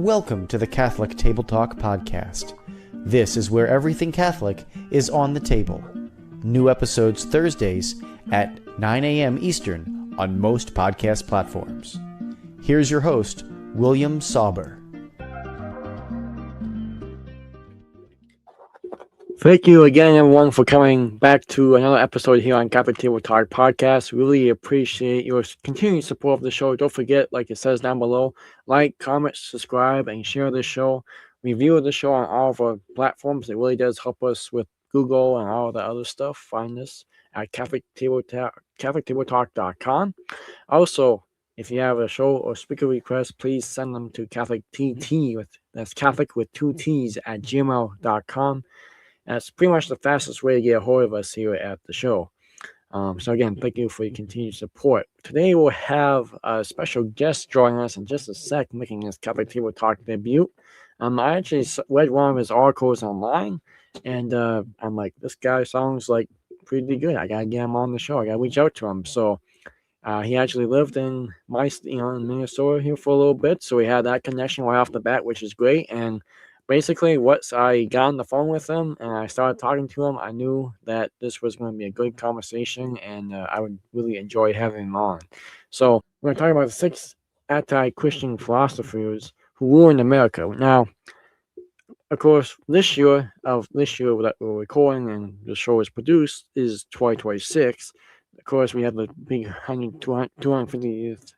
Welcome to the Catholic Table Talk podcast. This is where everything Catholic is on the table. New episodes Thursdays at 9 a.m. Eastern on most podcast platforms. Here's your host, William Sauber. Thank you again, everyone, for coming back to another episode here on Catholic Table Talk podcast. Really appreciate your continued support of the show. Don't forget, like it says down below, like, comment, subscribe, and share the show. Review the show on all of our platforms. It really does help us with Google and all the other stuff. Find us at catholictabletalk.com. Also, if you have a show or speaker request, please send them to catholictt, that's Catholic with 2 T's, at gmail.com. That's pretty much the fastest way to get a hold of us here at the show. So again, thank you for your continued support. Today we'll have a special guest joining us in just a sec, making his Catholic Table Talk debut. I actually read one of his articles online, and I'm like, this guy sounds like pretty good. I gotta get him on the show. I gotta reach out to him. So he actually lived in in Minnesota here for a little bit, so we had that connection right off the bat, which is great. And basically, once I got on the phone with him and I started talking to him, I knew that this was going to be a good conversation, and I would really enjoy having him on. So we're going to talk about the 6 anti-Christian philosophers who ruined America. Now, of course, this year that we're recording and the show is produced is 2026. Of course, we have the big 250th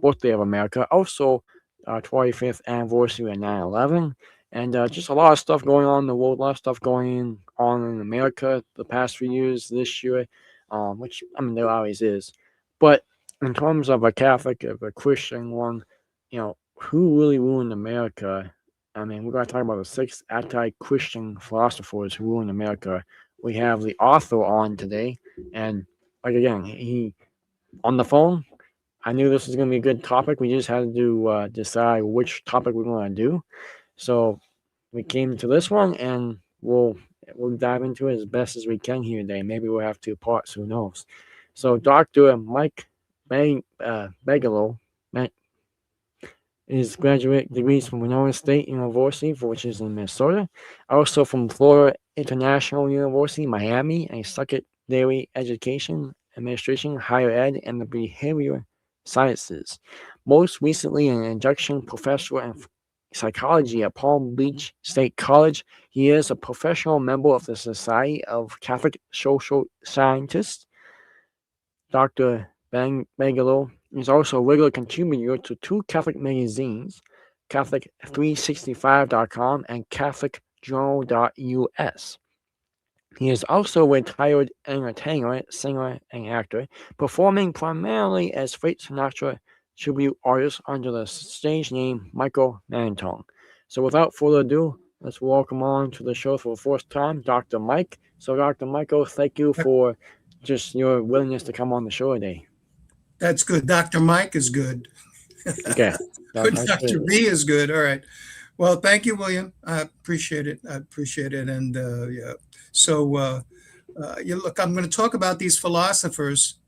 birthday of America. Also, 25th anniversary of 9/11. And just a lot of stuff going on in the world, a lot of stuff going on in America the past few years, this year, which, I mean, there always is. But in terms of a Catholic, of a Christian one, who really ruined America? I mean, we're going to talk about the 6 anti-Christian philosophers who ruined America. We have the author on today. And, like, again, he, on the phone, I knew this was going to be a good topic. We just had to decide which topic we want to do. So we came to this one, and we'll dive into it as best as we can here today. Maybe we'll have 2 parts. Who knows? So Dr. Mike Baglino, his graduate degrees from Winona State University, which is in Minnesota. Also from Florida International University, Miami, a secondary education, administration, higher ed, and the behavior sciences. Most recently, an adjunct professor in psychology at Palm Beach State College. He is a professional member of the Society of Catholic Social Scientists. Dr. Baglino is also a regular contributor to 2 Catholic magazines, CatholicThreesixty5.com and CatholicJournal.us. He is also a retired entertainer, singer, and actor, performing primarily as Frank Sinatra tribute artist under the stage name Michael Manton. So without further ado, let's welcome on to the show for the first time, Dr. Mike. So Dr. Michael, thank you for just your willingness to come on the show today. That's good. Dr. Mike is good. Okay. Dr. B is good. All right. Well, thank you, William. I appreciate it. And so look, I'm going to talk about these philosophers.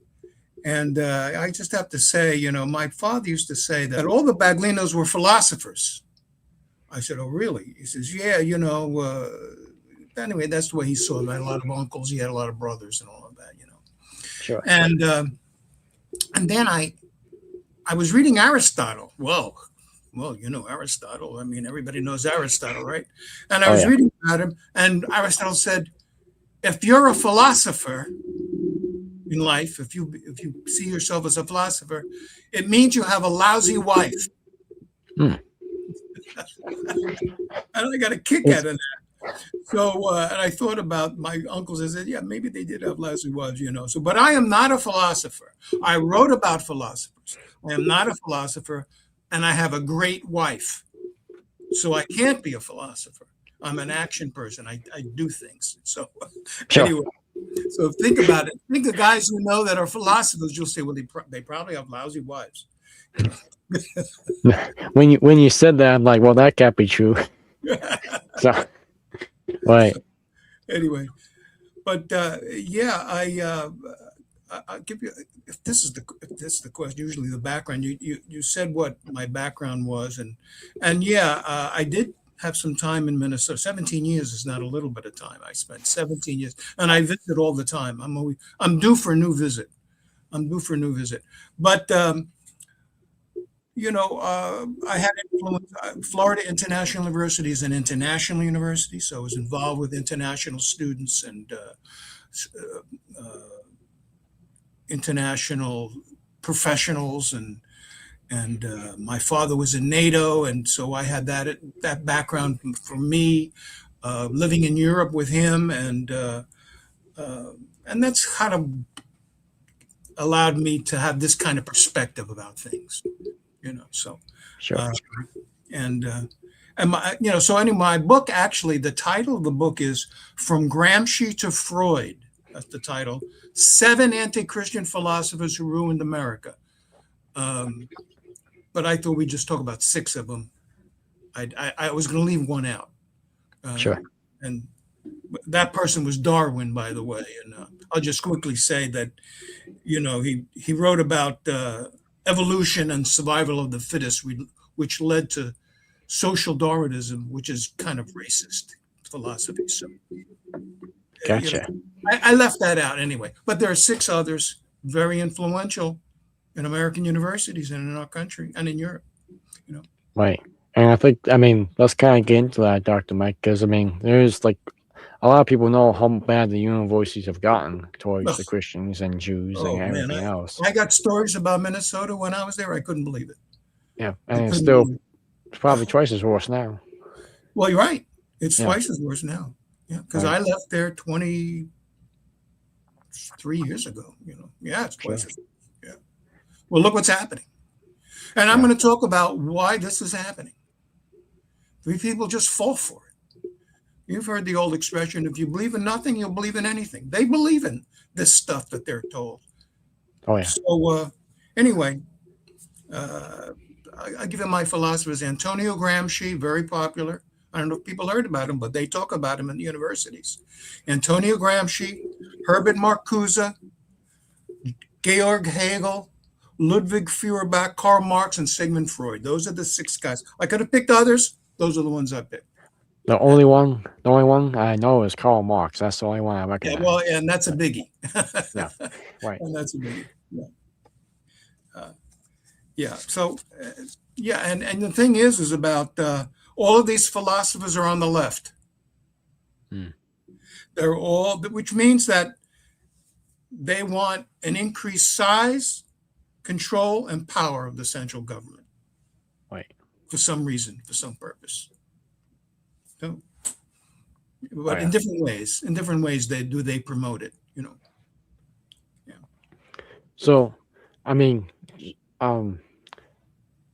And I just have to say, my father used to say that all the Baglinos were philosophers. I said, oh, really? He says, yeah, anyway, that's the way he saw them. I had a lot of uncles. He had a lot of brothers and all of that, Sure. And then I was reading Aristotle. Well, Aristotle. I mean, everybody knows Aristotle, right? And I was reading about him, and Aristotle said, if you're a philosopher in life, if you see yourself as a philosopher, it means you have a lousy wife. And I got a kick out of that. So, and I thought about my uncles. I said, yeah, maybe they did have lousy wives, So, but I am not a philosopher. I wrote about philosophers. I am not a philosopher, and I have a great wife. So I can't be a philosopher. I'm an action person. I do things. So anyway. So think about it. Think of guys who know that are philosophers. You'll say, well, they probably have lousy wives. When you said that, I'm like, well, that can't be true. So, right. Anyway, but I'll give you, if this is the question, usually the background. You said what my background was, and yeah, I did have some time in Minnesota. 17 years is not a little bit of time. I spent 17 years, and I visit all the time. I'm due for a new visit. But I had influence. Florida International University is an international university, so I was involved with international students and international professionals, and my father was in NATO, and so I had that background for me, living in Europe with him, and that's kind of allowed me to have this kind of perspective about things, So Sure. So anyway, my book, actually, the title of the book is From Gramsci to Freud. That's the title. 7 anti-Christian philosophers who ruined America. But I thought we'd just talk about 6 of them. I was going to leave one out. Sure. And that person was Darwin, by the way. And I'll just quickly say that, he wrote about evolution and survival of the fittest, which led to social Darwinism, which is kind of racist philosophy. So, Gotcha. I left that out anyway. But there are 6 others very influential in American universities and in our country and in Europe. Right. And I think, let's kind of get into that, Dr. Mike, because, there's like a lot of people know how bad the universities have gotten towards the Christians and Jews and everything else. I got stories about Minnesota when I was there. I couldn't believe it. Yeah. And it's still probably twice as worse now. Well, you're right. It's twice as worse now. Yeah. Because I left there 23 years ago. Yeah, it's twice as worse. Yeah. Well, look what's happening. And I'm going to talk about why this is happening. People just fall for it. You've heard the old expression, if you believe in nothing, you'll believe in anything. They believe in this stuff that they're told. Oh, yeah. So anyway, I give him my philosophers. Antonio Gramsci, very popular. I don't know if people heard about him, but they talk about him in the universities. Antonio Gramsci, Herbert Marcuse, Georg Hegel, Ludwig Feuerbach, Karl Marx, and Sigmund Freud. Those are the 6 guys. I could have picked others. Those are the ones I picked. The only one I know is Karl Marx. That's the only one I recognize. Yeah, well, and that's a biggie. Yeah, right. And that's a biggie. Yeah. So, and the thing is about all of these philosophers are on the left. They're all, which means that they want an increased size, control, and power of the central government. Right. For some reason, for some purpose. So, but in different ways they promote it, Yeah. So,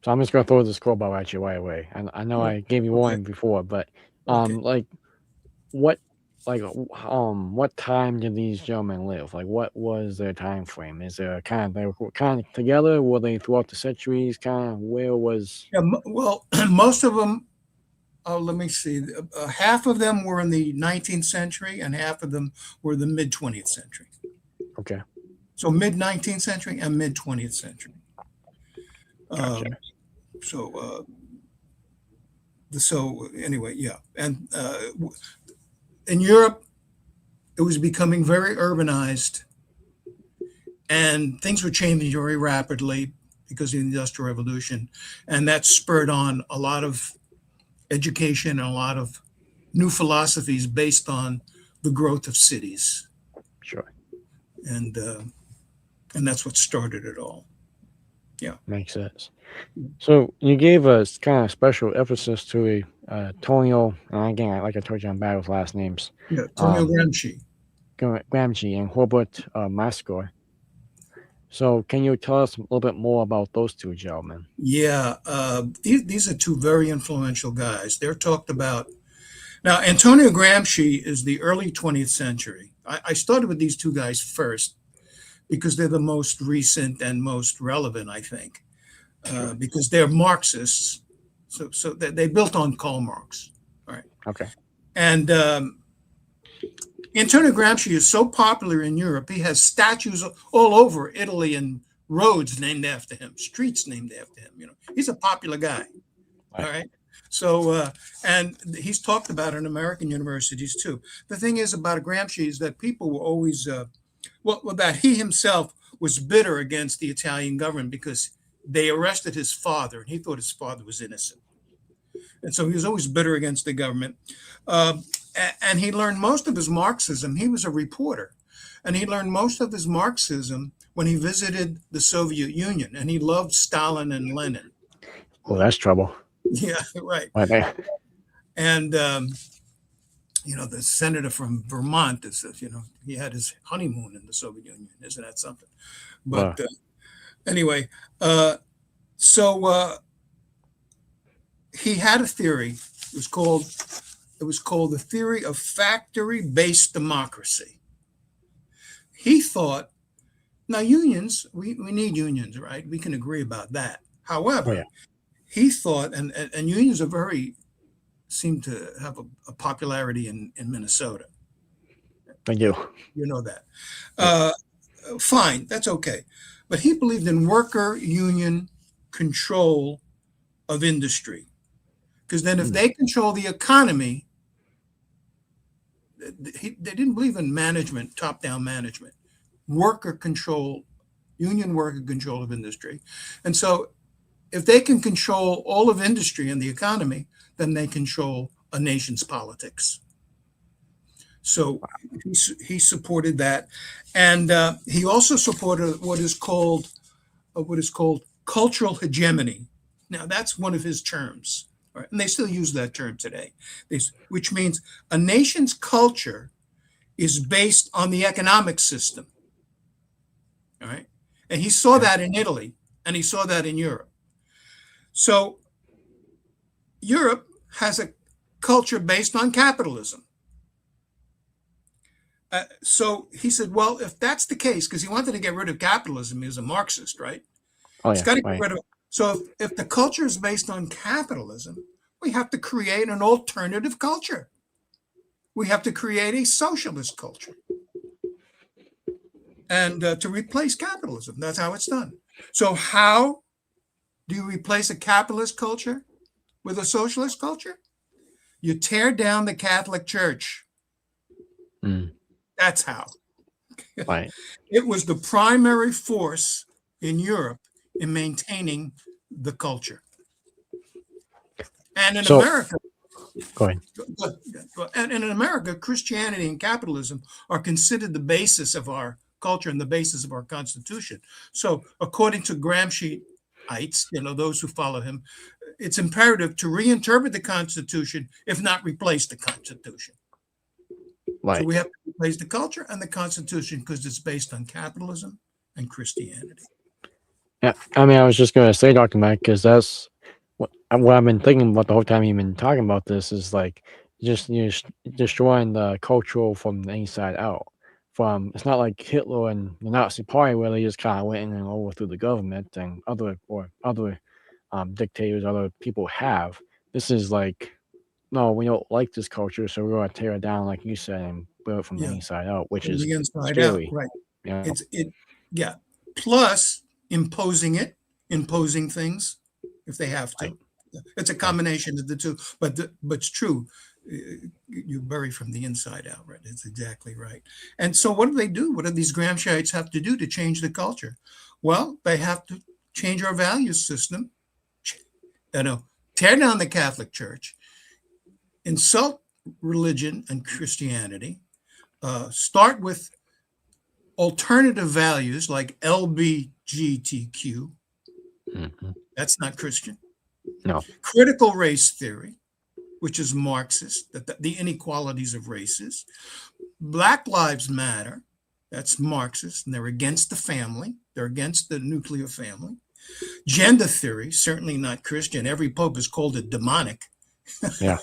so I'm just gonna throw this curveball at you right away. And I know I gave you one before, but what time did these gentlemen live? Like, what was their time frame? Is there they were kind of together? Were they throughout the centuries? Kind of where was? Yeah, well, most of them. Let me see. Half of them were in the 19th century, and half of them were the mid 20th century. Okay. So mid 19th century and mid 20th century. Gotcha. So anyway, yeah, and in Europe, it was becoming very urbanized, and things were changing very rapidly because of the Industrial Revolution, and that spurred on a lot of education and a lot of new philosophies based on the growth of cities. Sure. And that's what started it all. Yeah. Makes sense. So you gave us kind of special emphasis to Antonio, and again, like I told you, I'm bad with last names. Yeah, Antonio Gramsci and Herbert Marcuse. So can you tell us a little bit more about those 2 gentlemen? Yeah, these are 2 very influential guys. They're talked about. Now, Antonio Gramsci is the early 20th century. I started with these 2 guys first because they're the most recent and most relevant, I think, because they're Marxists. So they built on Karl Marx. All right. Okay. And Antonio Gramsci is so popular in Europe, he has statues all over Italy and roads named after him, streets named after him. He's a popular guy. All right. So, and he's talked about in American universities too. The thing is about Gramsci is that people were always, that he himself was bitter against the Italian government because they arrested his father and he thought his father was innocent. And so he was always bitter against the government. And he learned most of his Marxism. He was a reporter. And he learned most of his Marxism when he visited the Soviet Union. And he loved Stalin and Lenin. Oh, that's trouble. Yeah, right. And, the senator from Vermont, he had his honeymoon in the Soviet Union. Isn't that something? But anyway, so he had a theory. It was called the theory of factory-based democracy. He thought, now unions, we need unions, right? We can agree about that. However, he thought, and unions seem to have a popularity in Minnesota. Thank you. You know that. Fine, that's okay. But he believed in worker union control of industry. Because then if they control the economy, they didn't believe in management, top-down management, union worker control of industry. And so if they can control all of industry and the economy, then they control a nation's politics. So he supported that. And he also supported what is called cultural hegemony. Now, that's one of his terms. Right? And they still use that term today, which means a nation's culture is based on the economic system. All right. And he saw that in Italy and he saw that in Europe. So Europe has a culture based on capitalism. So he said, well, if that's the case, because he wanted to get rid of capitalism, he was a Marxist, right? He's got to get rid of it. So if the culture is based on capitalism, we have to create an alternative culture. We have to create a socialist culture. And to replace capitalism, that's how it's done. So how do you replace a capitalist culture with a socialist culture? You tear down the Catholic Church. That's how. Right. It was the primary force in Europe in maintaining the culture. And in America, go ahead. And in America, Christianity and capitalism are considered the basis of our culture and the basis of our Constitution. So according to Gramsciites, those who follow him, it's imperative to reinterpret the Constitution, if not replace the Constitution. Right. So we have to replace the culture and the Constitution because it's based on capitalism and Christianity. Yeah, I mean, I was just going to say, Dr. Matt, because that's what I've been thinking about the whole time you've been talking about this is like just destroying the cultural from the inside out. It's not like Hitler and the Nazi Party where they just kind of went in and overthrew the government and other dictators, other people have. This is like, no, we don't like this culture, so we're going to tear it down, like you said, and build it from the inside out, which is the inside scary. Out, right? Yeah. Plus imposing things if they have to. Right. It's a combination of the two, but it's true. You bury from the inside out, right? It's exactly right. And so what do they do? What do these Gramsciites have to do to change the culture? Well, they have to change our value system, tear down the Catholic Church, insult religion and Christianity, start with alternative values like LGBTQ. That's not Christian. No. Critical race theory, which is Marxist, the inequalities of races. Black Lives Matter, that's Marxist, and they're against the family. They're against the nuclear family. Gender theory, certainly not Christian. Every pope has called it demonic. Yeah.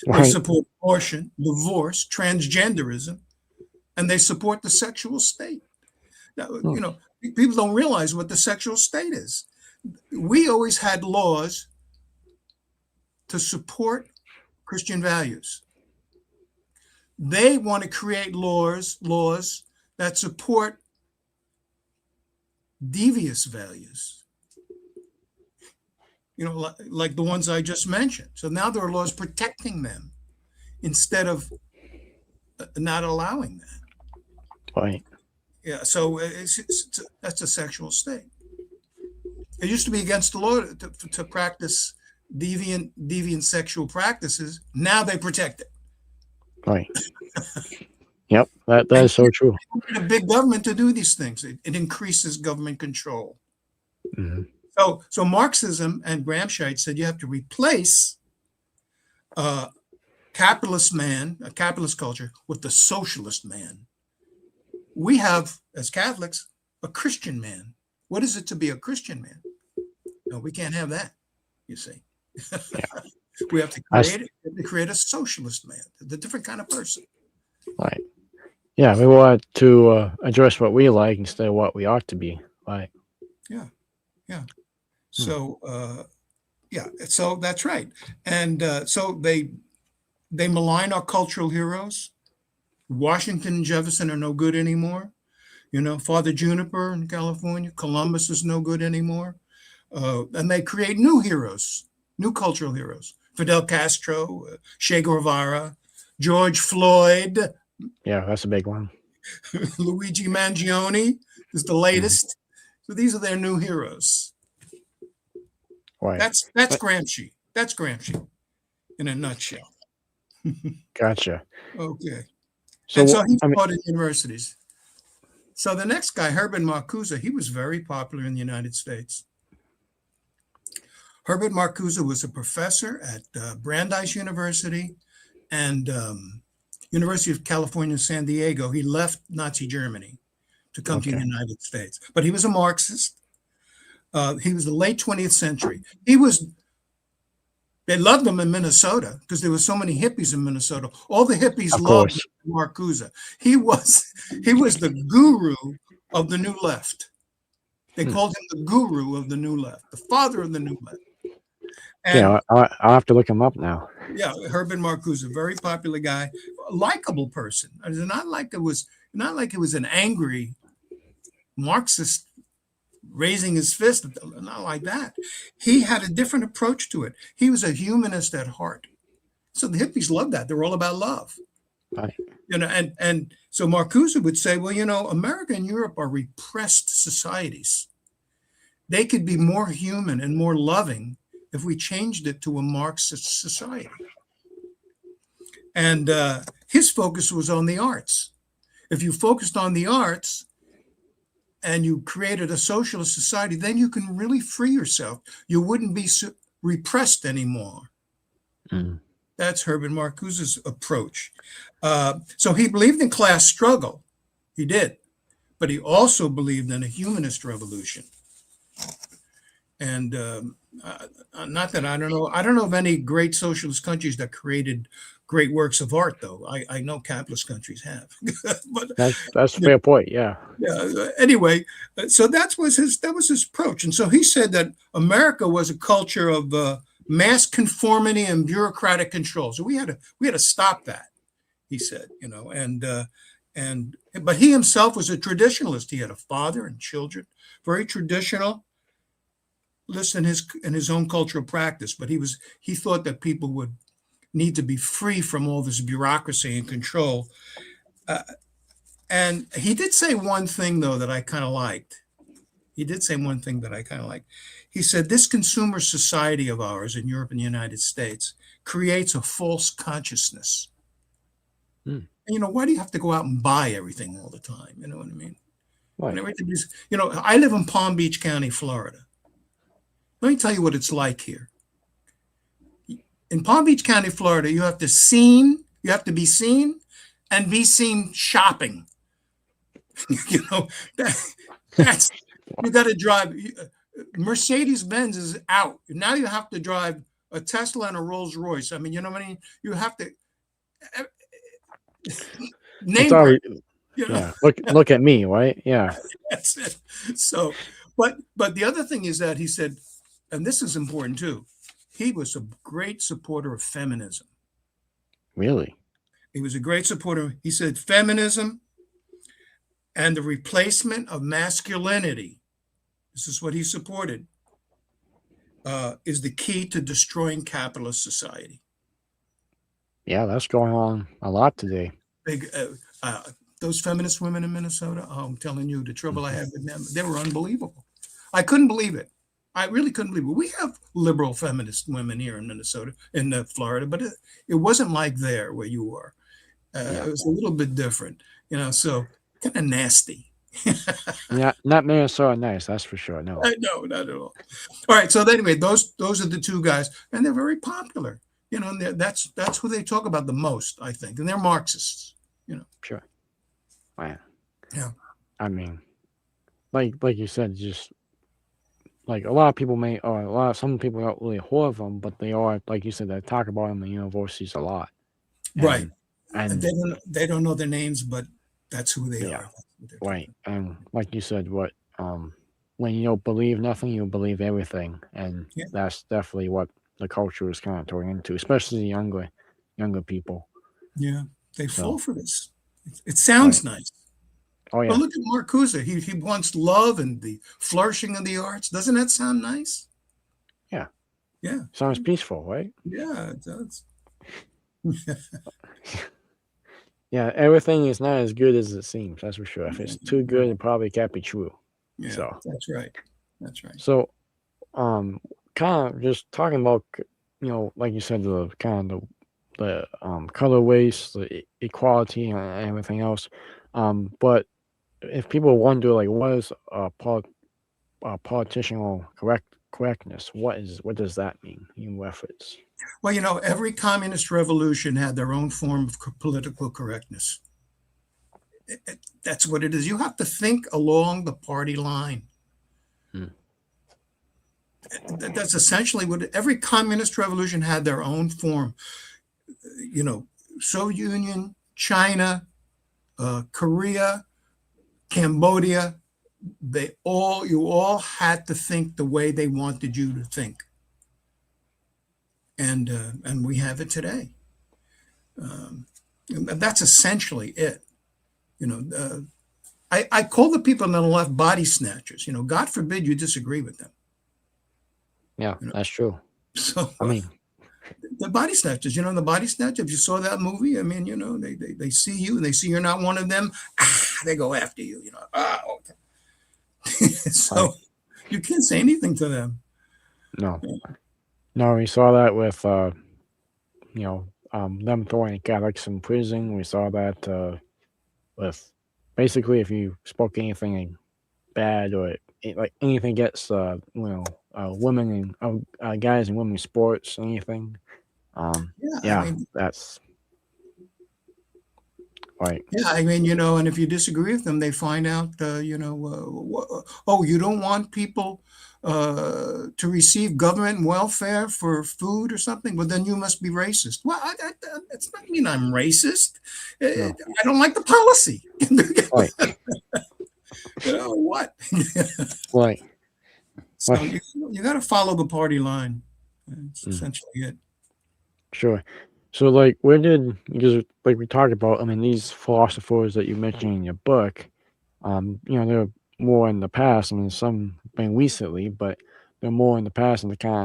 They support abortion, divorce, transgenderism, and they support the sexual state. Now, people don't realize what the sexual state is. We always had laws to support Christian values. They want to create laws that support devious values, like the ones I just mentioned. So now there are laws protecting them instead of not allowing that. Right. Yeah, so that's a sexual state. It used to be against the law to practice deviant sexual practices. Now they protect it. Right. Yep, that is so true. A big government to do these things. It increases government control. Mm-hmm. So Marxism and Gramsci said you have to replace a capitalist culture with the socialist man. We have, as Catholics, a Christian man. What is it to be a Christian man? No, we can't have that, you see. Yeah. We have to create a socialist man, the different kind of person. Right. Yeah, we want to address what we like instead of what we ought to be. Right. Yeah. So, so that's right. And so they malign our cultural heroes. Washington and Jefferson are no good anymore. Father Juniper in California, Columbus is no good anymore. And they create new heroes, new cultural heroes. Fidel Castro, Che Guevara, George Floyd. Yeah, that's a big one. Luigi Mangione is the latest. Mm-hmm. So these are their new heroes. Right. That's Gramsci. That's Gramsci in a nutshell. Gotcha. Okay. So he taught at universities. So the next guy, Herbert Marcuse, he was very popular in the United States. Herbert Marcuse was a professor at Brandeis University and University of California, San Diego. He left Nazi Germany to come to the United States, but he was a Marxist. He was the late 20th century. They loved him in Minnesota because there were so many hippies in Minnesota. All the hippies loved Marcuse. He was the guru of the New Left. They called him the guru of the New Left, the father of the New Left. And, yeah, I'll have to look him up now. Yeah, Herbert Marcuse, a very popular guy, a likable person. It's not like it was an angry Marxist raising his fist, not like that. He had a different approach to it. He was a humanist at heart. So the hippies loved that. They're all about love. Right. And so Marcuse would say, well, America and Europe are repressed societies. They could be more human and more loving if we changed it to a Marxist society. And his focus was on the arts. If you focused on the arts and you created a socialist society, then you can really free yourself. You wouldn't be repressed anymore. Mm. That's Herbert Marcuse's approach. So he believed in class struggle. He did. But he also believed in a humanist revolution. And not that I don't know of any great socialist countries that created great works of art, though. I know capitalist countries have. But that's a fair point. Yeah. Yeah. Anyway, so that was his approach, and so he said that America was a culture of mass conformity and bureaucratic control. So we had to stop that. He said, but he himself was a traditionalist. He had a father and children, very traditional. In his own cultural practice, but he thought that people would need to be free from all this bureaucracy and control. And he did say one thing, though, that I kind of liked. He said, this consumer society of ours in Europe and the United States creates a false consciousness. And, why do you have to go out and buy everything all the time? You know what I mean? Right. I live in Palm Beach County, Florida. Let me tell you what it's like here. In Palm Beach County, Florida, you have to be seen and be seen shopping. That's you got to drive. Mercedes-Benz is out. Now you have to drive a Tesla and a Rolls Royce. I mean, you have to name Yeah, look at me, right? Yeah. That's it. So, but the other thing is that he said, and this is important too, he was a great supporter of feminism. Really? He was a great supporter. He said feminism and the replacement of masculinity, this is what he supported, is the key to destroying capitalist society. Yeah, that's going on a lot today. Those feminist women in Minnesota, I'm telling you, the trouble I had with them, they were unbelievable. I couldn't believe it. I really couldn't believe it. We have liberal feminist women here in Minnesota, in Florida, but it wasn't like there where you were. It was a little bit different, so kind of nasty. Yeah, not Minnesota nice, that's for sure. No, no, not at all. All right, so anyway, those are the two guys, and they're very popular. And that's who they talk about the most, I think, and they're Marxists. Sure. Wow. Yeah. I mean, like you said, just like a lot of people some people don't really heard of them, but they are, like you said, they talk about them in universities a lot. Right. And they don't know their names, but that's who they are. Right. And like you said, when you don't believe nothing, you believe everything. And that's definitely what the culture is kind of turning into, especially the younger people. Yeah. They fall for this. It sounds nice. Oh, yeah. But look at Marcuse. He wants love and the flourishing of the arts. Doesn't that sound nice? Yeah. Yeah. Sounds peaceful, right? Yeah, it does. Yeah, everything is not as good as it seems. That's for sure. If it's too good, it probably can't be true. Yeah, so that's right. That's right. So, kind of just talking about, like you said, the kind of the color race, the equality, and everything else. But if people wonder, like, what is political correctness? What does that mean in reference? Well, every communist revolution had their own form of political correctness. That's what it is. You have to think along the party line. That's essentially what every communist revolution had their own form. Soviet Union, China, Korea, Cambodia, you all had to think the way they wanted you to think. And we have it today. And that's essentially it. I call the people on the left body snatchers. God forbid you disagree with them. Yeah, that's true. So I mean, the body snatchers. The body snatchers. If you saw that movie, I mean, they see you and they see you're not one of them. They go after you. Okay. So you can't say anything to them. No. No, we saw that with, them throwing Catholics in prison. We saw that with basically if you spoke anything bad or like anything against, women and guys and women's sports, anything. That's right. Yeah, I mean, and if you disagree with them, they find out, you don't want people to receive government welfare for food or something, well, then you must be racist. Well, that's not mean I'm racist. No. I don't like the policy. Right. What? Right. So you got to follow the party line. That's essentially it. Sure. So, like, because like we talked about, I mean, these philosophers that you mentioned in your book, they're more in the past. I mean, some been recently, but they're more in the past,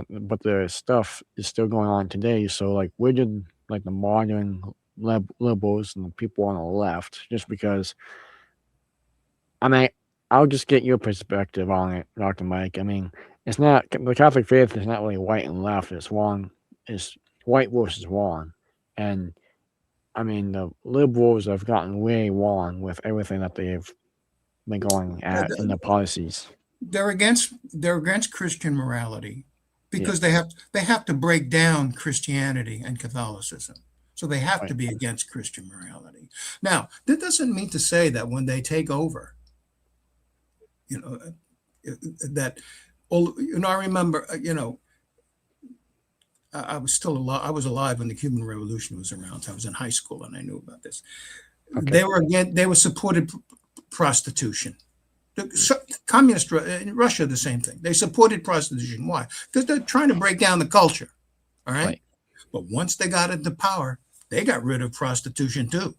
but their stuff is still going on today. So, like, where did like the modern liberals and the people on the left? Just because, I mean, I'll just get your perspective on it, Dr. Mike. I mean, it's not the Catholic faith is not really white and left. It's wrong. It's white versus wrong. And I mean, the liberals have gotten way wrong with everything that they've been going at in their policies. They're against Christian morality because they have to break down Christianity and Catholicism. So they have to be against Christian morality. Now, that doesn't mean to say that when they take over, I remember, I was still alive. I was alive when the Cuban Revolution was around. So I was in high school and I knew about this. Okay. They were supported prostitution. Communist in Russia, the same thing. They supported prostitution. Why? Because they're trying to break down the culture. All right. But once they got into power, they got rid of prostitution too.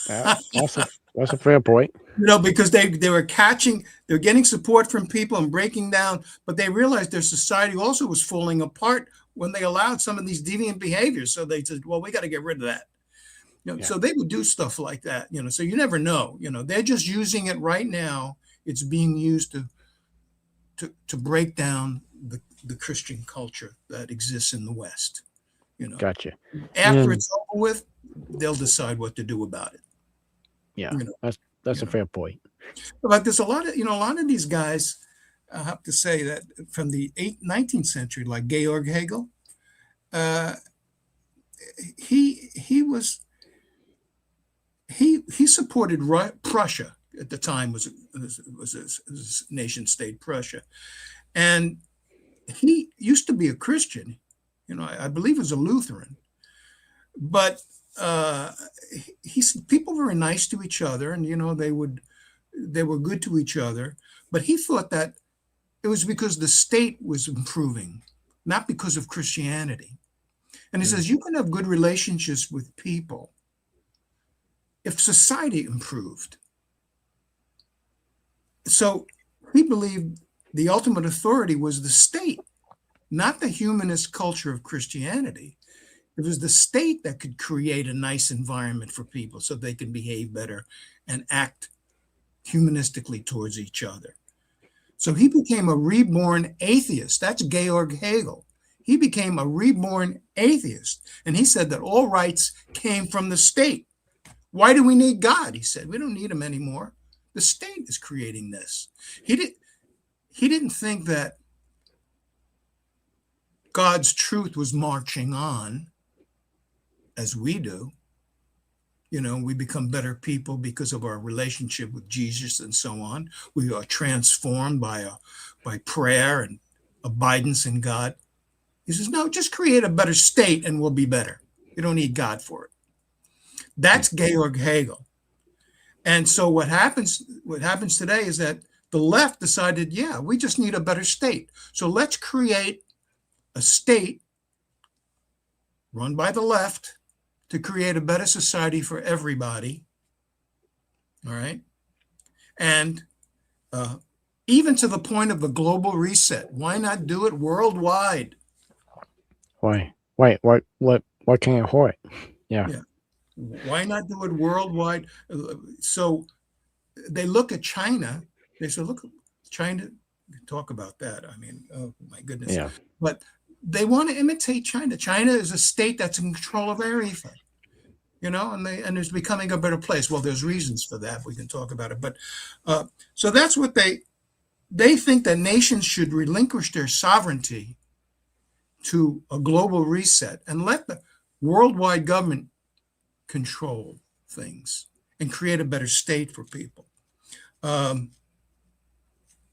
That's a fair point. Because they're getting support from people and breaking down, but they realized their society also was falling apart when they allowed some of these deviant behaviors. So they said, well, we got to get rid of that. So they would do stuff like that, so you never know, they're just using it right now. It's being used to break down the Christian culture that exists in the West. Gotcha. After it's over with, they'll decide what to do about it. Yeah, that's a fair point. But there's a lot of these guys. I have to say that from the 19th century, like Georg Hegel, he supported Prussia at the time, was a nation state, Prussia, and he used to be a Christian. I believe he was a Lutheran, but people were nice to each other, and they were good to each other. But he thought that it was because the state was improving, not because of Christianity. And he says you can have good relationships with people if society improved. So he believed the ultimate authority was the state, not the humanist culture of Christianity. It was the state that could create a nice environment for people so they can behave better and act humanistically towards each other. So he became a reborn atheist. That's Georg Hegel. He became a reborn atheist. And he said that all rights came from the state. Why do we need God? He said, we don't need him anymore. The state is creating this. He didn't think that God's truth was marching on as we do. We become better people because of our relationship with Jesus and so on. We are transformed by prayer and abidance in God. He says, no, just create a better state and we'll be better. You don't need God for it. That's Georg Hegel. And so what happens today is that the left decided, yeah, we just need a better state. So let's create a state run by the left to create a better society for everybody. All right. And even to the point of a global reset. Why not do it worldwide? Why? What can't it hurt? Yeah. Why not do it worldwide? So they look at China. They say, look, China, talk about that. I mean, oh my goodness. Yeah. But they want to imitate China. China is a state that's in control of everything, and it's becoming a better place. Well, there's reasons for that. We can talk about it. But so that's what they think that nations should relinquish their sovereignty to a global reset and let the worldwide government control things and create a better state for people.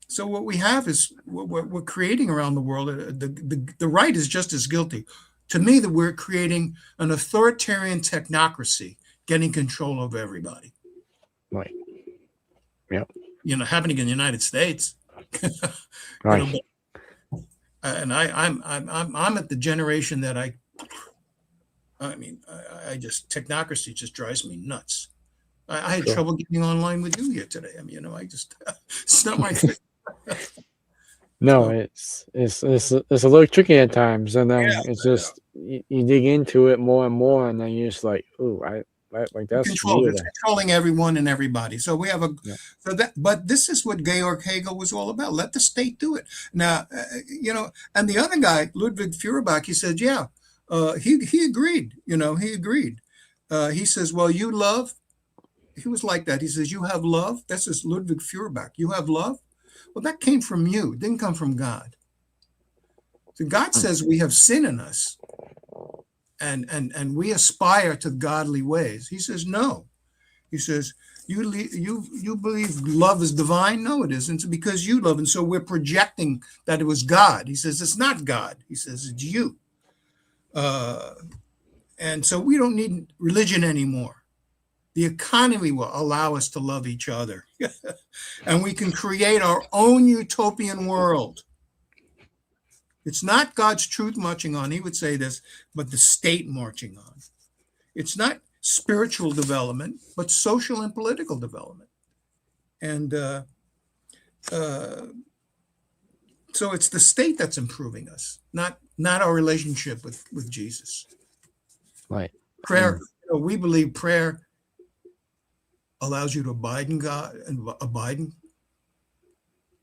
So what we have is what we're creating around the world. The right is just as guilty. To me, that we're creating an authoritarian technocracy, getting control of everybody. Right. Yep. Happening in the United States. Right. And I'm at the generation that I just technocracy just drives me nuts. I had trouble getting online with you here today. It's not my thing. No, it's a little tricky at times, and then just you dig into it more and more, and then you're just like, ooh, that's it's controlling everyone and everybody. So we have but this is what Georg Hegel was all about. Let the state do it. Now, and the other guy, Ludwig Feuerbach, he said, yeah, he agreed. He agreed. He says, well, you love. He was like that. He says, you have love. That's just Ludwig Feuerbach. You have love. Well, that came from you. It didn't come from God. So God says we have sin in us, and we aspire to godly ways. He says no. He says you believe love is divine. No, it isn't. It's because you love, and so we're projecting that it was God. He says it's not God. He says it's you. And so we don't need religion anymore. The economy will allow us to love each other. And we can create our own utopian world. It's not God's truth marching on. He would say this, but the state marching on. It's not spiritual development, but social and political development. And so it's the state that's improving us, not our relationship with Jesus. Right. Prayer, we believe prayer allows you to abide in God and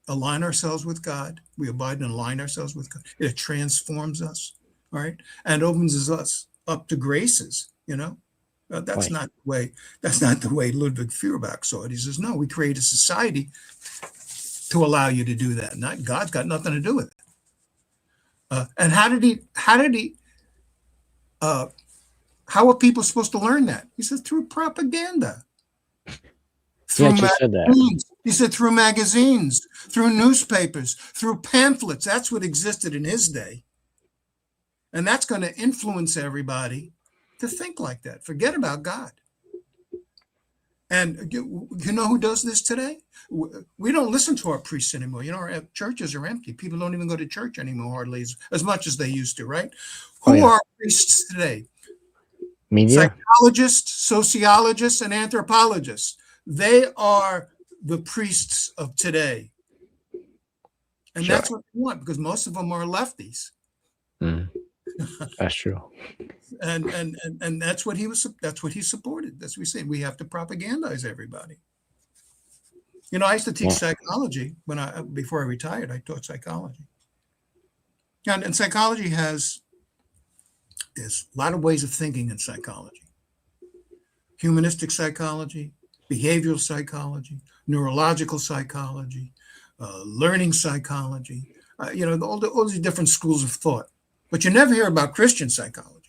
align ourselves with God. We abide and align ourselves with God. It transforms us, right? And opens us up to graces, That's Right. not the way. That's not the way Ludwig Feuerbach saw it. He says, "No, we create a society to allow you to do that. Not God's got nothing to do with it." And how did he? How are people supposed to learn that? He said through propaganda. Through magazines. He said through magazines, through newspapers, through pamphlets. That's what existed in his day, and that's going to influence everybody to think like that. Forget about God. And you know who does this today? We don't listen to our priests anymore. Our churches are empty. People don't even go to church anymore, hardly as much as they used to, right? Who are priests today? Media? Psychologists, sociologists, and anthropologists. They are the priests of today. And that's what they want, because most of them are lefties. That's true. And that's what he supported. That's what we say. We have to propagandize everybody. I used to teach psychology before I retired. I taught psychology. And psychology there's a lot of ways of thinking in psychology. Humanistic psychology, behavioral psychology, neurological psychology, learning psychology, all these different schools of thought. But you never hear about Christian psychology.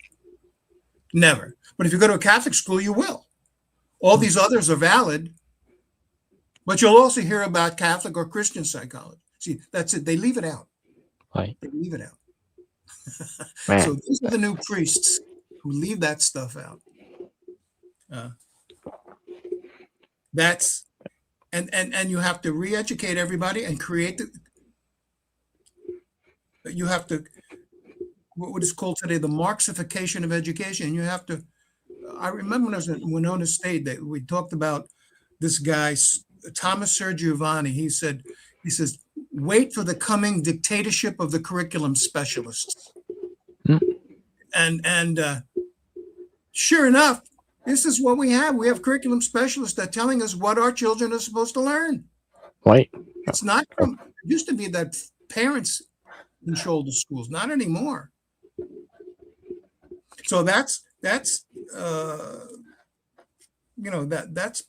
Never. But if you go to a Catholic school, you will. All these others are valid, but you'll also hear about Catholic or Christian psychology. See, that's it. They leave it out. Right. They leave it out. Man. So these are the new priests who leave that stuff out. That's and you have to re-educate everybody and create you have to what is called today the Marxification of education. You have to. I remember when I was at Winona State that we talked about this guy Thomas Sergiovanni. He says, "Wait for the coming dictatorship of the curriculum specialists." And sure enough, this is what we have. We have curriculum specialists that are telling us what our children are supposed to learn. Right. It's not. It used to be that parents control the schools. Not anymore. So that's that's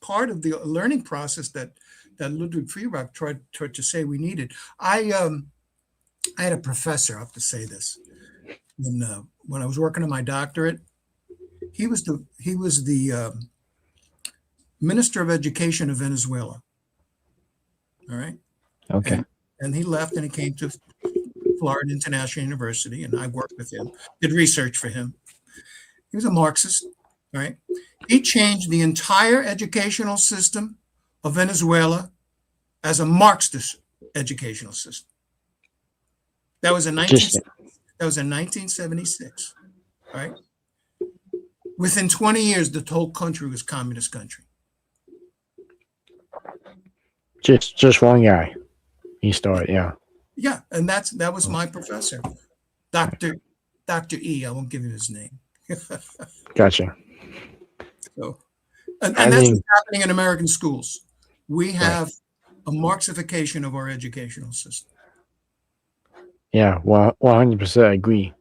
part of the learning process that Ludwig Feuerbach tried to say we needed. I had a professor. I have to say this. When I was working on my doctorate, he was the Minister of Education of Venezuela. All right. Okay. And he left and he came to Florida International University, and I worked with him, did research for him. He was a Marxist, right? He changed the entire educational system of Venezuela as a Marxist educational system. That was in 1976, right? Within 20 years, the whole country was communist country. Just one guy. He started, yeah. Yeah, and that was my professor, Dr. E. I won't give you his name. Gotcha. So, and that's what's happening in American schools. We have a Marxification of our educational system. Yeah, well, 100% agree.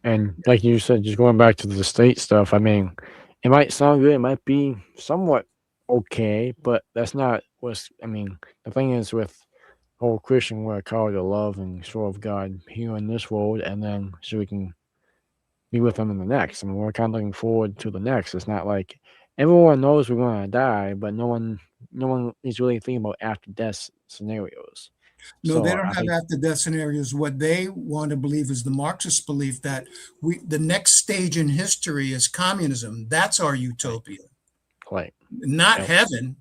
And like you said, just going back to the state stuff, I mean, it might sound good, it might be somewhat okay, but that's not the thing is with whole Christian, we're called to love and show of God here in this world, and then so we can be with him in the next. I mean, we're kind of looking forward to the next. It's not like everyone knows we're going to die, but no one is really thinking about after death scenarios. No, they don't have after death scenarios. What they want to believe is the Marxist belief that the next stage in history is communism. That's our utopia. Right. Not heaven.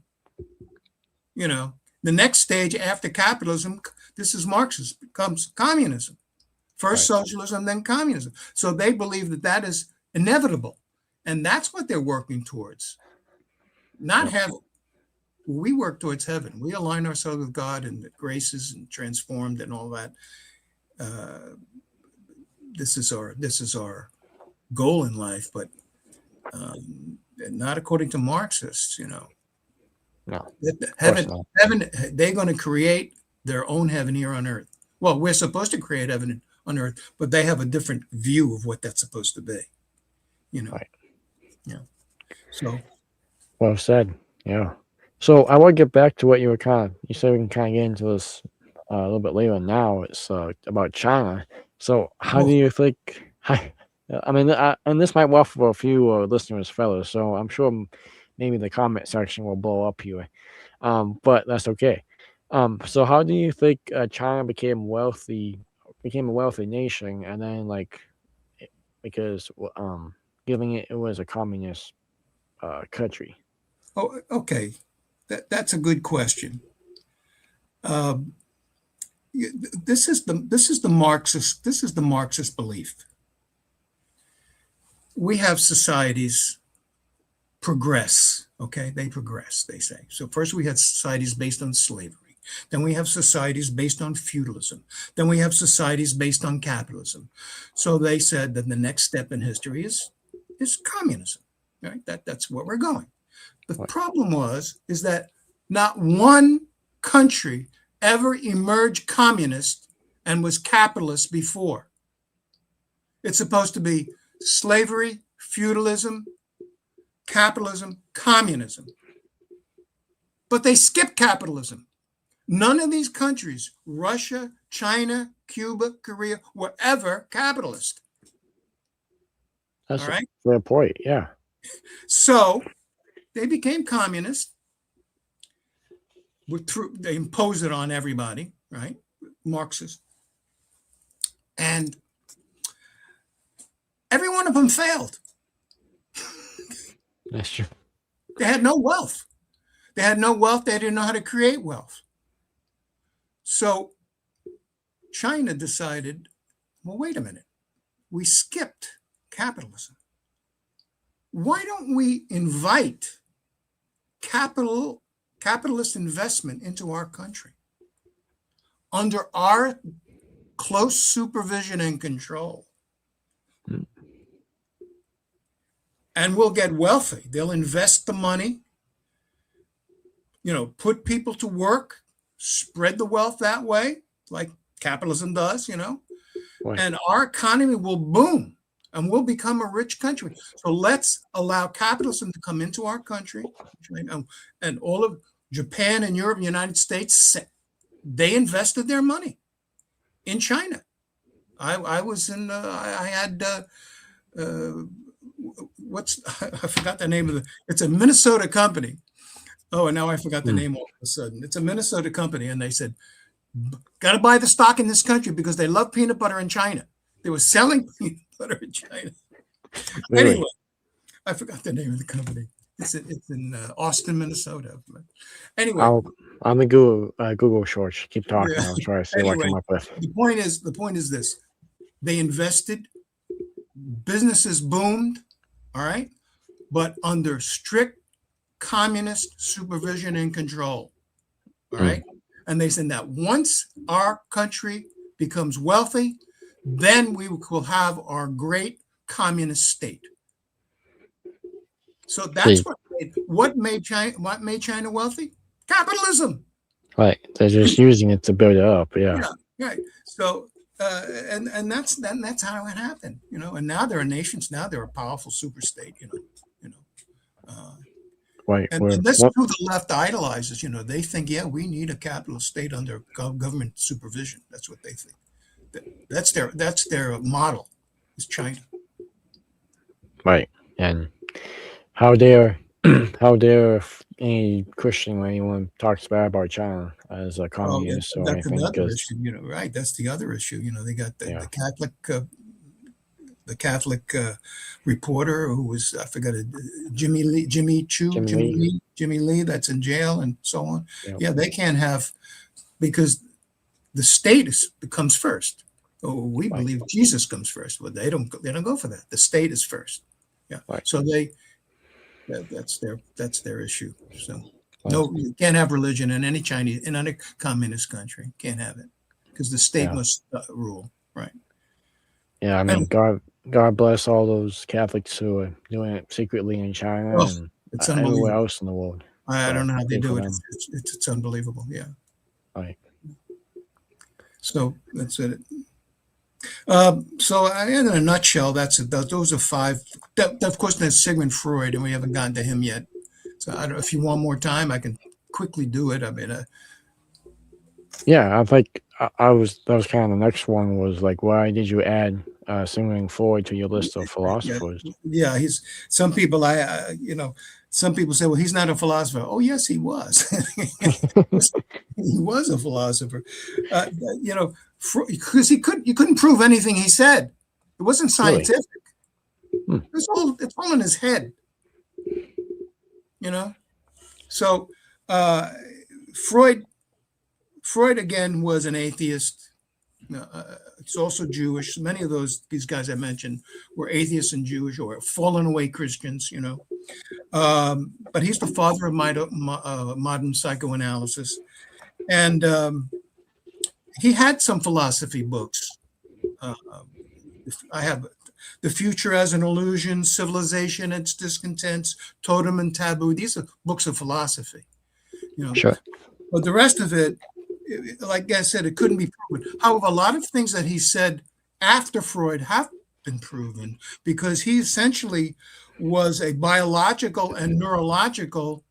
The next stage after capitalism, this is Marxist, becomes communism. First socialism, then communism. So they believe that that is inevitable. And that's what they're working towards. Not heaven. We work towards heaven. We align ourselves with God and the graces and transformed and all that. This is our goal in life, but not according to Marxists, No. Heaven, they're going to create their own heaven here on earth. Well, we're supposed to create heaven on earth, but they have a different view of what that's supposed to be. Right. Yeah. So. Well said. Yeah. So I want to get back to what you said we can kind of get into this a little bit later. Now it's about China. So how do you think? I mean, and this might waffle for a few listeners, fellas. So I'm sure maybe the comment section will blow up here, but that's okay. So how do you think China became a wealthy nation, and then because giving it was a communist country? Oh, okay. That's a good question. This is the Marxist belief. We have societies progress. Okay, they progress, they say. So first we had societies based on slavery. Then we have societies based on feudalism. Then we have societies based on capitalism. So they said that the next step in history is communism. Right? That's where we're going. The problem is that not one country ever emerged communist and was capitalist before. It's supposed to be slavery, feudalism, capitalism, communism. But they skipped capitalism. None of these countries, Russia, China, Cuba, Korea, were ever capitalist. That's a fair point, yeah. So they became communist. They imposed it on everybody, right? Marxist. And every one of them failed. That's true. They had no wealth. They didn't know how to create wealth. So China decided, well, wait a minute. We skipped capitalism. Why don't we invite capitalist investment into our country under our close supervision and control? And we'll get wealthy. They'll invest the money, put people to work, spread the wealth that way, like capitalism does, and our economy will boom and we'll become a rich country. So let's allow capitalism to come into our country. And all of Japan and Europe, United States, they invested their money in China. I forgot the name of it's a Minnesota company. Oh, and now I forgot the name all of a sudden. It's a Minnesota company. And they said, got to buy the stock in this country because they love peanut butter in China. They were selling peanut butter in China. Really? Anyway, I forgot the name of the company. It's in Austin, Minnesota. Anyway. I'm the Google shorts. Keep talking. I'll try to see what I come up with. The point is this. They invested. Businesses boomed. All right. But under strict communist supervision and control. All right. And they said that once our country becomes wealthy, then we will have our great communist state. So that's what made China wealthy? Capitalism. Right. They're just using it to build it up. Yeah. Right. So and that's how it happened, And now they're nations. Now they're a powerful super state. Right. And this is who the left idolizes. They think, we need a capitalist state under government supervision. That's what they think. That's their model. Is China. Right. And how dare any Christian or anyone talks bad about China as a communist or anything? Another issue, right? That's the other issue. They got the Catholic reporter who was, I forgot it, Jimmy Lee, that's in jail and so on. Yep. Yeah, they can't have, because the state comes first. Oh, we Right. believe Jesus comes first, but they don't go for that. The state is first. Yeah. Right. So that's their issue. So Right. no, you can't have religion in any communist country. Can't have it because the state Yeah. must rule. Right. Yeah, I mean, God bless all those Catholics who are doing it secretly in China Oh, and it's everywhere unbelievable. else in the world. I don't know how they Pray for do it. them. It's unbelievable. Yeah. Right. So that's it. So in a nutshell, that's it. Those are five. Of course, there's Sigmund Freud, and we haven't gotten to him yet. So I don't. If you want more time, I can quickly do it. I mean, Yeah, I think that was kind of the next one was like, why did you add Sigmund Freud to your list of philosophers? yeah. He's some people. Some people say, well, he's not a philosopher. Oh, yes, he was. He was a philosopher. Because you couldn't prove anything he said. It wasn't scientific. Really? It's all in his head. So Freud again was an atheist. He's also Jewish. Many of these guys I mentioned were atheists and Jewish or fallen away Christians. But he's the father of modern psychoanalysis, and he had some philosophy books. I have The Future as an Illusion, Civilization, Its Discontents, Totem and Taboo. These are books of philosophy. Sure. But the rest of it, like I said, it couldn't be proven. However, a lot of things that he said after Freud have been proven because he essentially was a biological and neurological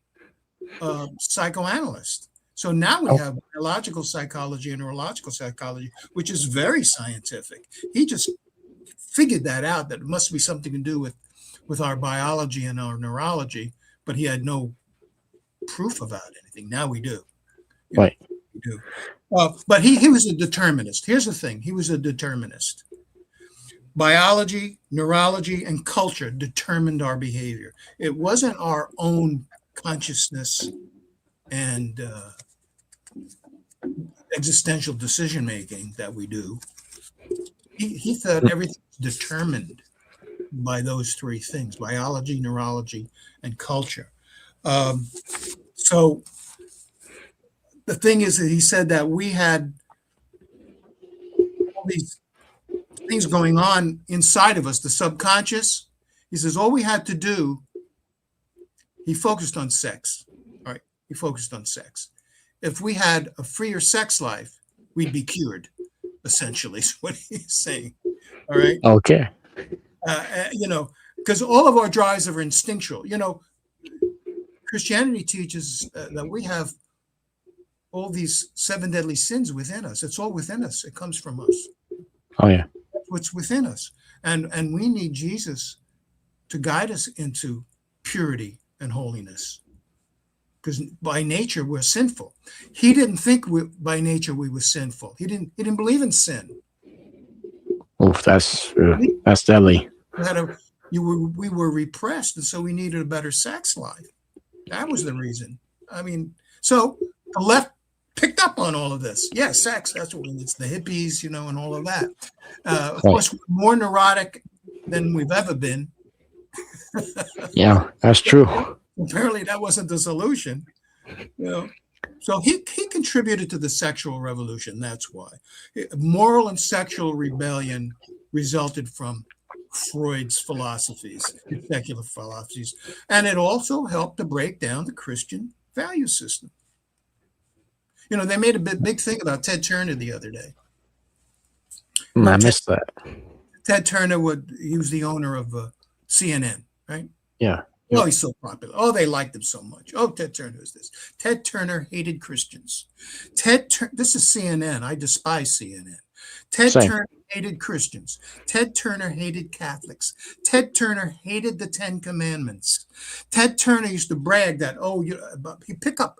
psychoanalyst. So now we have biological psychology and neurological psychology, which is very scientific. He just figured that out, that it must be something to do with our biology and our neurology, but he had no proof about anything. Now we do. Right. We do. But he was a determinist. Here's the thing. He was a determinist. Biology, neurology, and culture determined our behavior. It wasn't our own consciousness and existential decision-making that we do. He thought everything was determined by those three things: biology, neurology, and culture. So the thing is that he said that we had all these things going on inside of us, the subconscious. He says all we had to do, he focused on sex. All right, he focused on sex. If we had a freer sex life, we'd be cured, essentially, is what he's saying. All right. Okay. Because all of our drives are instinctual. Christianity teaches that we have all these 7 deadly sins within us. It's all within us. It comes from us. Oh, yeah. That's what's within us. And we need Jesus to guide us into purity and holiness. Because by nature, we're sinful. He didn't think by nature we were sinful. He didn't believe in sin. Oof, that's deadly. We were repressed, and so we needed a better sex life. That was the reason. I mean, so the left picked up on all of this. Yeah, sex, that's what we need. It's the hippies, and all of that. Of course, we're more neurotic than we've ever been. Yeah, that's true. Apparently, that wasn't the solution. So he contributed to the sexual revolution. That's why. Moral and sexual rebellion resulted from Freud's philosophies, secular philosophies, and it also helped to break down the Christian value system. They made a big thing about Ted Turner the other day. I missed that. Ted Turner he was the owner of CNN, right? Yeah. Oh, he's so popular. Oh, they liked him so much. Oh, Ted Turner is this. Ted Turner hated Christians. This is CNN. I despise CNN. Ted Turner hated Christians. Ted Turner hated Catholics. Ted Turner hated the 10 Commandments. Ted Turner used to brag that, he'd pick a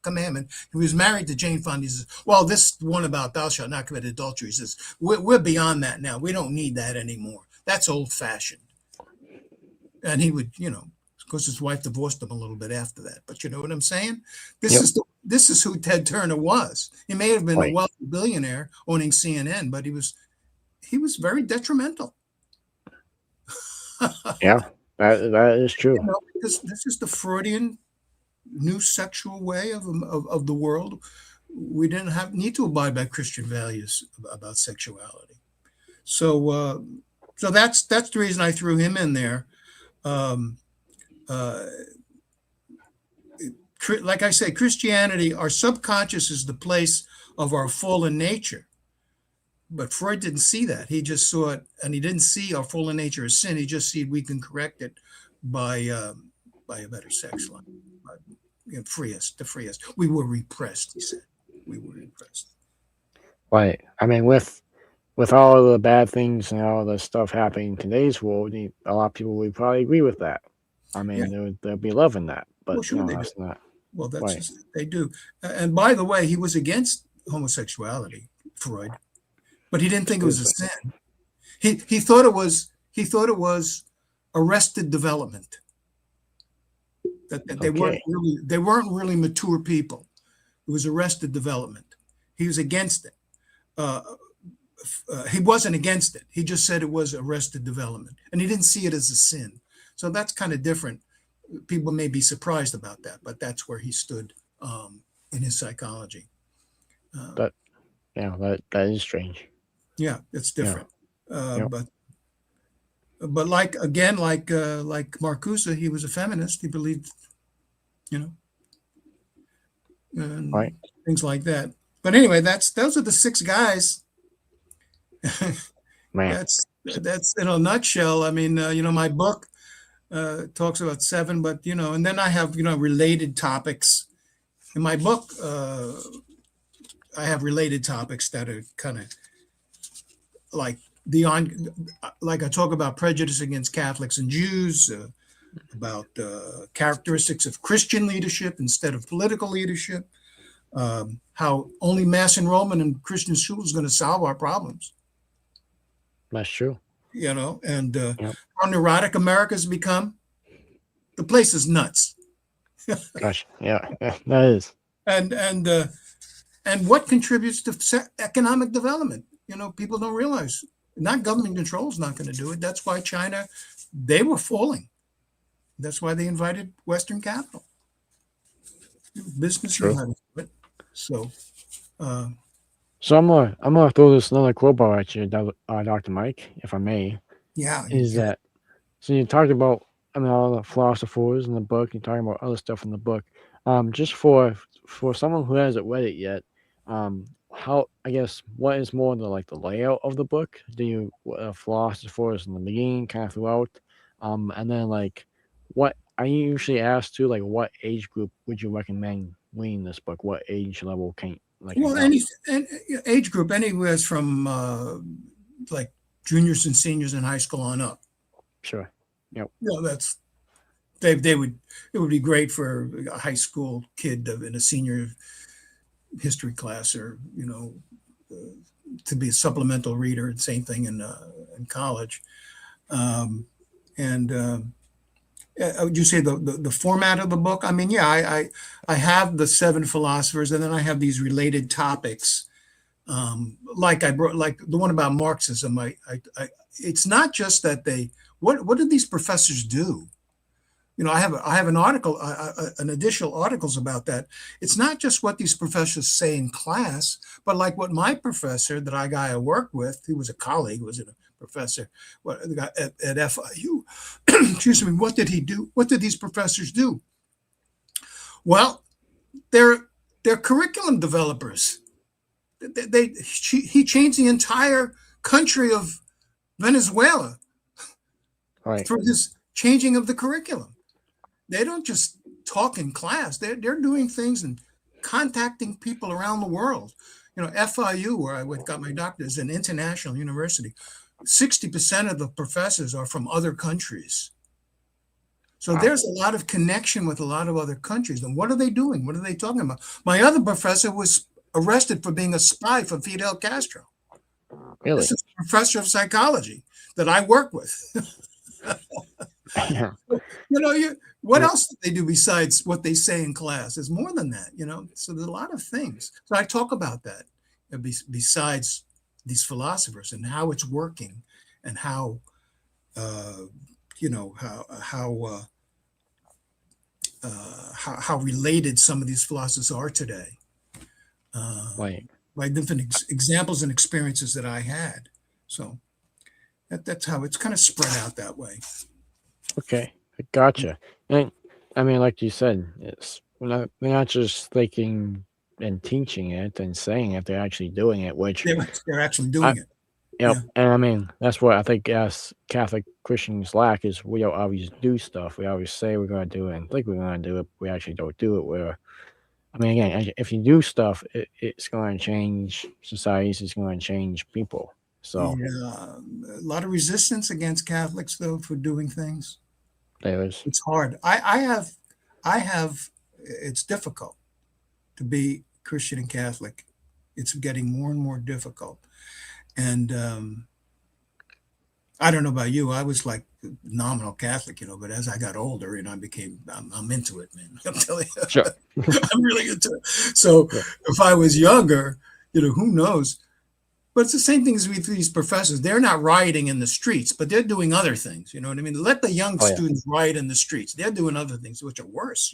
commandment. He was married to Jane Fonda. He says, well, this one about thou shalt not commit adultery. He says, we're beyond that now. We don't need that anymore. That's old fashioned. And he would, of course, his wife divorced him a little bit after that. But you know what I'm saying? This is this is who Ted Turner was. He may have been a Right. wealthy billionaire owning CNN, but he was very detrimental. Yeah, that is true. Because this is the Freudian new sexual way of the world. We didn't need to abide by Christian values about sexuality. So that's the reason I threw him in there. Like I say, Christianity, our subconscious is the place of our fallen nature. But Freud didn't see that. He just saw it, and he didn't see our fallen nature as sin. He just see we can correct it by a better sex life. Free us. We were repressed, he said. We were repressed. Right. I mean, with all of the bad things and all the stuff happening in today's world, a lot of people would probably agree with that. I mean, they'll be loving that. But well, sure that's not. Well, that's right. just, they do. And by the way, he was against homosexuality, Freud, but he didn't think it was a sin. He thought it was arrested development. That they weren't really mature people. It was arrested development. He was against it. He wasn't against it. He just said it was arrested development, and he didn't see it as a sin. So that's kind of different. People may be surprised about that, but that's where he stood in his psychology. That is strange. Yeah, it's different. But like Marcuse, he was a feminist. He believed, and things like that. But anyway, those are the six guys. Man, that's in a nutshell. I mean, my book talks about seven, but and then I have related topics. In my book, I have related topics that are kind of like like I talk about prejudice against Catholics and Jews, about characteristics of Christian leadership instead of political leadership, how only mass enrollment in Christian schools is going to solve our problems. That's true. And how neurotic America's become. The place is nuts. Gosh, yeah, that is. And what contributes to economic development? People don't realize. Not government control is not going to do it. That's why China, they were falling. That's why they invited Western capital. Business knew how to do it. So I'm gonna throw this another quote at you, Dr. Mike, if I may. Yeah. That so you talked about all the philosophers in the book, you're talking about other stuff in the book. Just for someone who hasn't read it yet, what is more the layout of the book? Do you philosophers in the beginning, kind of throughout, and then what I usually ask too, what age group would you recommend reading this book? What age level can any age group, anywhere from juniors and seniors in high school on up. Sure. Yep. That's it would be great for a high school kid in a senior history class, or to be a supplemental reader. Same thing in college. Would you say the format of the book? I mean, I have the seven philosophers, and then I have these related topics. Like the one about Marxism. It's not just that what did these professors do? I have an article, an additional articles about that. It's not just what these professors say in class, but like what my professor, that guy I worked with, he was a colleague, was a professor at FIU. Excuse me. What did he do? What did these professors do? Well, they're curriculum developers. He changed the entire country of Venezuela through his changing of the curriculum. They don't just talk in class. They're doing things and contacting people around the world. FIU, where I got my doctorate, is an international university. 60% of the professors are from other countries. So there's a lot of connection with a lot of other countries. And what are they doing? What are they talking about? My other professor was arrested for being a spy for Fidel Castro. Really? This is a professor of psychology that I work with. Yeah. What else do they do besides what they say in class? There's more than that, So there's a lot of things. So I talk about that besides these philosophers and how it's working and how, how related some of these philosophers are today. Right. By different examples and experiences that I had. So that's how it's kind of spread out that way. Okay, I gotcha. And I mean, like you said, we're not just thinking and teaching it and saying it; they're actually doing it. Which they're actually doing it. Yep. Yeah. And I mean, that's what I think us Catholic Christians lack is we don't always do stuff. We always say we're going to do it and think we're going to do it. But we actually don't do it. I mean, again, if you do stuff, it's going to change societies. It's going to change people. So a lot of resistance against Catholics, though, for doing things. There is. It's hard. I have. It's difficult to be Christian and Catholic. It's getting more and more difficult. And I don't know about you. I was like nominal Catholic, but as I got older, I'm into it, man. I'm telling you, sure. I'm really into it. So if I was younger, who knows? But it's the same thing as with these professors. They're not rioting in the streets, but they're doing other things. You know what I mean? Let the young students riot in the streets. They're doing other things, which are worse,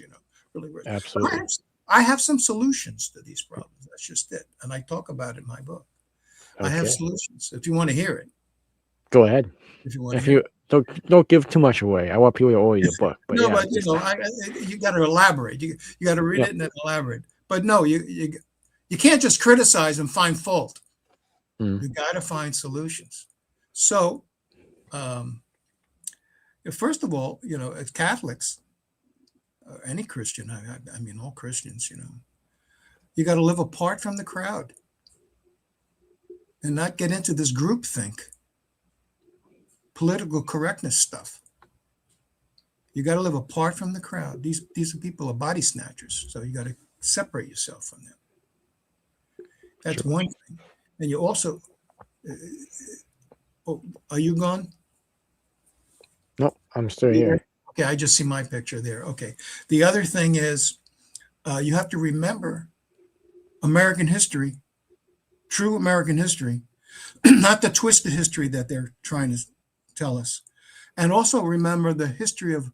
really worse. Absolutely. I have some solutions to these problems. That's just it. And I talk about it in my book. Okay. I have solutions. If you want to hear it. Go ahead. If you don't give too much away. I want people to order your book. But no, but you got to elaborate. You got to read it and then elaborate. But no, you can't just criticize and find fault. You got to find solutions. So, first of all, as Catholics, any Christian, I mean, all Christians, you got to live apart from the crowd and not get into this groupthink, political correctness stuff. You got to live apart from the crowd. These people are body snatchers, so you got to separate yourself from them. That's one thing. And you also, are you gone? No, I'm still here. Okay, I just see my picture there. Okay. The other thing is you have to remember American history, true American history, not the twisted history that they're trying to tell us. And also remember the history of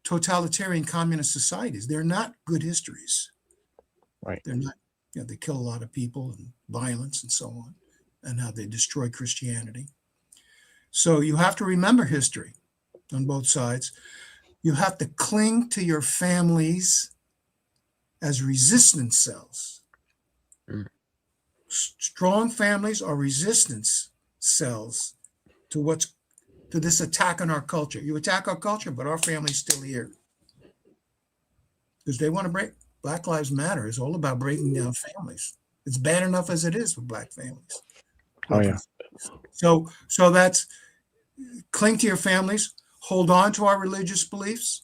totalitarian communist societies. They're not good histories. Right. They're not. They kill a lot of people and violence and so on, and how they destroy Christianity. So you have to remember history on both sides. You have to cling to your families as resistance cells. Strong families are resistance cells to this attack on our culture. You attack our culture, but our family's still here. Because they want to break. Black Lives Matter is all about breaking down families. It's bad enough as it is for Black families. Oh, yeah. So that's cling to your families, hold on to our religious beliefs,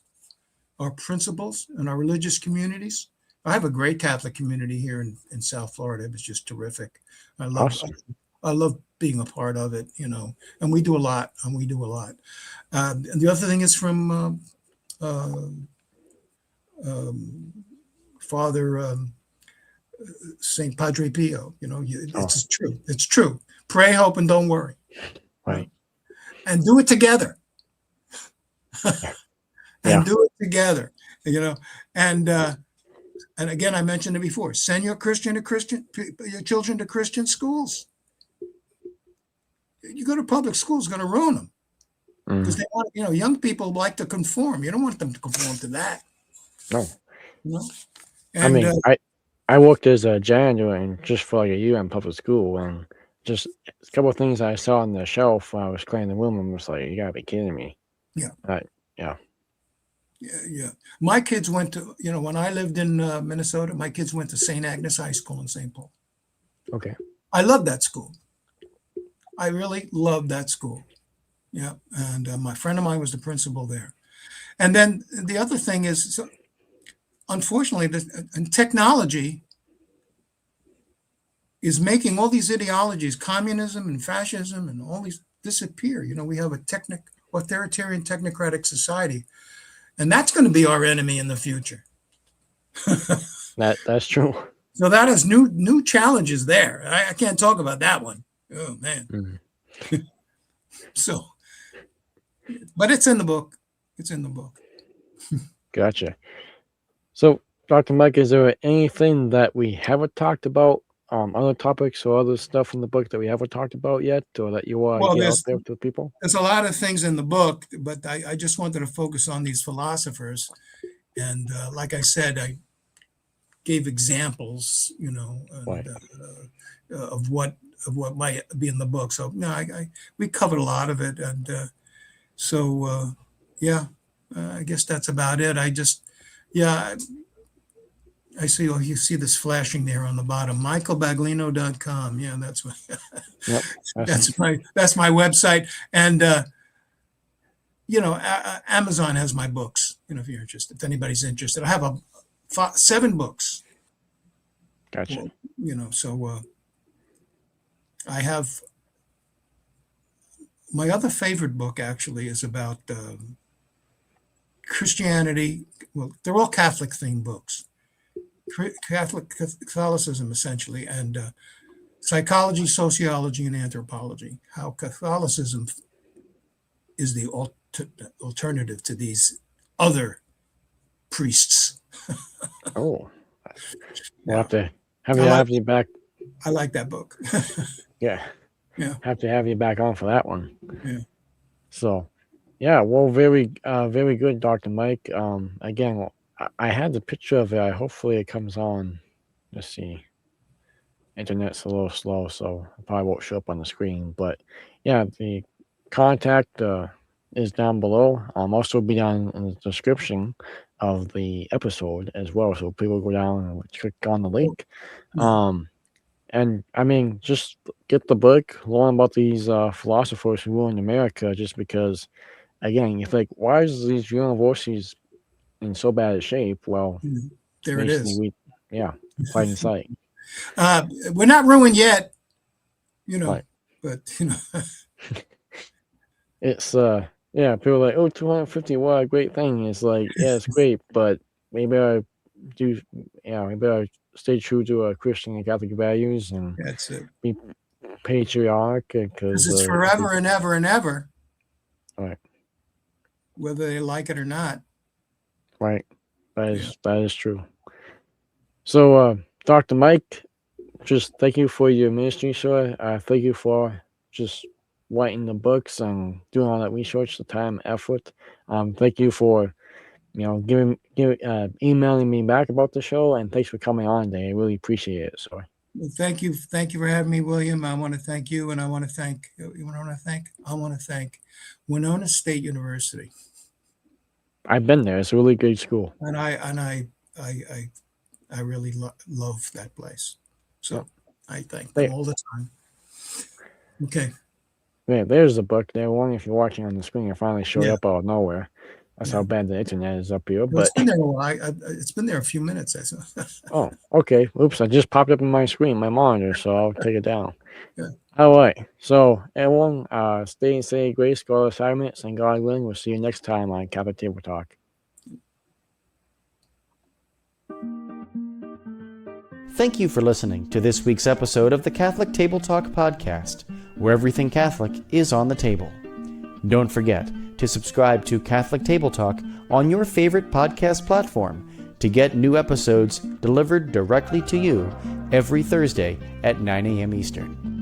our principles, and our religious communities. I have a great Catholic community here in South Florida. It was just terrific. I love being a part of it, and we do a lot, and and the other thing is from Father St. Padre Pio, it's true. It's true. Pray, hope, and don't worry. Right. And do it together. Do it together, And again, I mentioned it before. Send your children to Christian schools. You go to public schools, going to ruin them. Because they want, young people like to conform. You don't want them to conform to that. No. And, I mean, I worked as a janitor and just for like a year in public school, and just a couple of things I saw on the shelf when I was cleaning the room, and was like, you gotta be kidding me. Yeah. Yeah. My kids went to, when I lived in Minnesota, my kids went to St. Agnes High School in St. Paul. Okay. I love that school. I really love that school. Yeah. And my friend of mine was the principal there. And then the other thing is, unfortunately, technology is making all these ideologies, communism and fascism and all these, disappear. We have a authoritarian technocratic society. And that's going to be our enemy in the future. That's true. So that is new challenges there. I can't talk about that one. Oh, man. Mm-hmm. So, but it's in the book. It's in the book. Gotcha. So, Dr. Mike, is there anything that we haven't talked about, other topics or other stuff in the book that we haven't talked about yet, or that you want to get out there to the people? There's a lot of things in the book, but I just wanted to focus on these philosophers. And like I said, I gave examples, and, Right. Of what might be in the book. So no, we covered a lot of it, and I guess that's about it. I see. You see this flashing there on the bottom. MichaelBaglino.com. Yeah, that's my Yep. that's my website, and Amazon has my books. If you're interested, if anybody's interested, I have 7 books. Gotcha. So I have my other favorite book actually is about Christianity. Well, they're all Catholic themed books. Catholicism essentially, and psychology, sociology, and anthropology. How Catholicism is the alternative to these other priests. Oh, we'll have to have you back. I like that book. Yeah. Have to have you back on for that one. Yeah. So, yeah, well, very good, Dr. Mike. Again, I had the picture of it. Hopefully it comes on. Let's see. Internet's a little slow, so it probably won't show up on the screen. But yeah, the contact is down below. Also be down in the description of the episode as well. So people go down and click on the link. And I mean, just get the book, learn about these philosophers who ruined America, just because, again, you think, why is these universities in so bad a shape? Well, there it is. Fighting sight. We're not ruined yet, right. But it's people are like, oh, 250, what a great thing. It's like, yeah, it's great, but maybe I stay true to Christian and Catholic values and that's it. Be patriotic, because it's forever and ever and ever. Right. Whether they like it or not. Right. That is true. So, Dr. Mike, just thank you for your ministry, sir. Thank you for just writing the books and doing all that research, the time, effort. Thank you for emailing me back about the show, and thanks for coming on today. I really appreciate it, sir. Well, thank you for having me, William. I want to thank you, and I want to thank Winona State University. I've been there. It's a really good school, and I really love that place. So I thank them all the time. Okay. Yeah, there's the book there. One, if you're watching on the screen, it finally showed up out of nowhere. That's how bad the internet is up here. But it's been there a while. It's been there a few minutes. Oh, okay. Oops, I just popped up on my screen, my monitor, so I'll take it down. Yeah. All right. So, everyone, stay and say grace, God assignments, and God willing, we'll see you next time on Catholic Table Talk. Thank you for listening to this week's episode of the Catholic Table Talk podcast, where everything Catholic is on the table. Don't forget to subscribe to Catholic Table Talk on your favorite podcast platform to get new episodes delivered directly to you every Thursday at 9 a.m. Eastern.